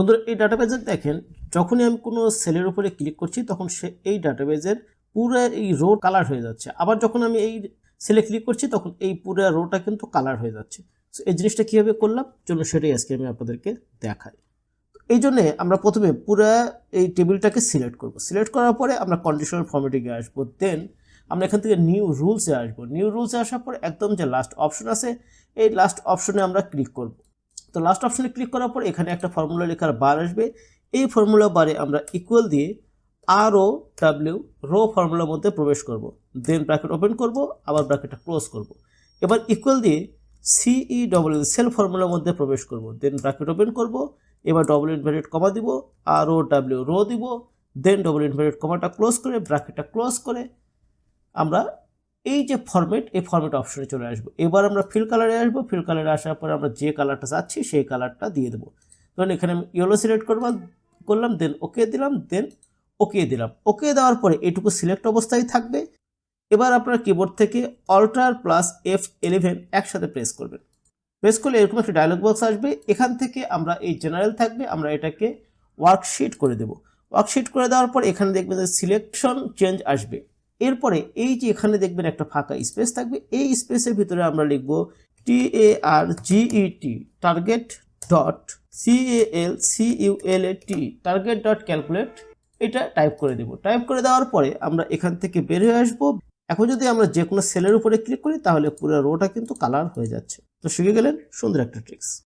বন্ধুরা এই ডাটাবেজে দেখেন যখনই আমি কোনো সেলের উপরে ক্লিক করছি তখন সে এই ডাটাবেজের পুরো এই রো কালার হয়ে যাচ্ছে, আবার যখন আমি এই সেলে ক্লিক করছি তখন এই পুরো রোটা কিন্তু কালার হয়ে যাচ্ছে। সো এই জিনিসটা কীভাবে করলাম চলুন সেটাই আজকে আমি আপনাদেরকে দেখাই। এই জন্যে আমরা প্রথমে পুরো এই টেবিলটাকে সিলেক্ট করব। সিলেক্ট করার পরে আমরা কন্ডিশনাল ফরম্যাটিংয়ে আসবো, দেন আমরা এখান থেকে নিউ রুলসে আসবো। নিউ রুলসে আসার পর একদম যে লাস্ট অপশন আছে এই লাস্ট অপশনে আমরা ক্লিক করব। তো লাস্ট অপশনে ক্লিক করার পর এখানে একটা ফর্মুলা লেখার বার আসবে। এই ফর্মুলা বারে আমরা ইকুয়াল দিয়ে ROW রো ফর্মুলার মধ্যে প্রবেশ করব, দেন ব্র্যাকেট ওপেন করব, আবার ব্র্যাকেটটা ক্লোজ করব। এবার ইকুয়াল দিয়ে CELL সেল ফর্মুলার মধ্যে প্রবেশ করব, দেন ব্র্যাকেট ওপেন করব, এবার ডবল ইনভার্টেড কমা দিব, ROW রো দিব, দেন ডবল ইনভার্টেড কমাটা ক্লোজ করে ব্র্যাকেটটা ক্লোজ করে আমরা এই যে ফরম্যাট এই ফরম্যাট অপশনে চলে আসবো। এবার আমরা ফিল কালারে আসবো। ফিল কালারে আসার পরে আমরা যে কালারটা চাচ্ছি সেই কালারটা দিয়ে দেবো। ধরুন এখানে আমি ইয়েলো সিলেক্ট করলাম, দেন ওকে দিলাম, দেন ওকে দিলাম। ওকে দেওয়ার পরে এটুকু সিলেক্ট অবস্থায় থাকবে। এবার আপনার কিবোর্ড থেকে অল্টার প্লাস F11 একসাথে প্রেস করবেন। প্রেস করলে এরকম একটা ডায়লগ বক্স আসবে। এখান থেকে আমরা এই জেনারেল থাকবে, আমরা এটাকে ওয়ার্কশিট করে দেব। ওয়ার্কশিট করে দেওয়ার পর এখানে দেখবেন যে সিলেকশন চেঞ্জ আসবে। এরপরে এই যে এখানে দেখবেন একটা ফাঁকা স্পেস থাকবে, এই স্পেসের ভিতরে আমরা লিখব TARGET target dot CALCULAT target dot calculate, এটা টাইপ করে দেব। টাইপ করে দেওয়ার পরে আমরা এখান থেকে বের হয়ে আসবো। এখন যদি আমরা যে কোনো সেলের উপরে ক্লিক করি তাহলে পুরো রোটা কিন্তু কালার হয়ে যাচ্ছে। তো শিখে গেলেন সুন্দর একটা ট্রিক্স।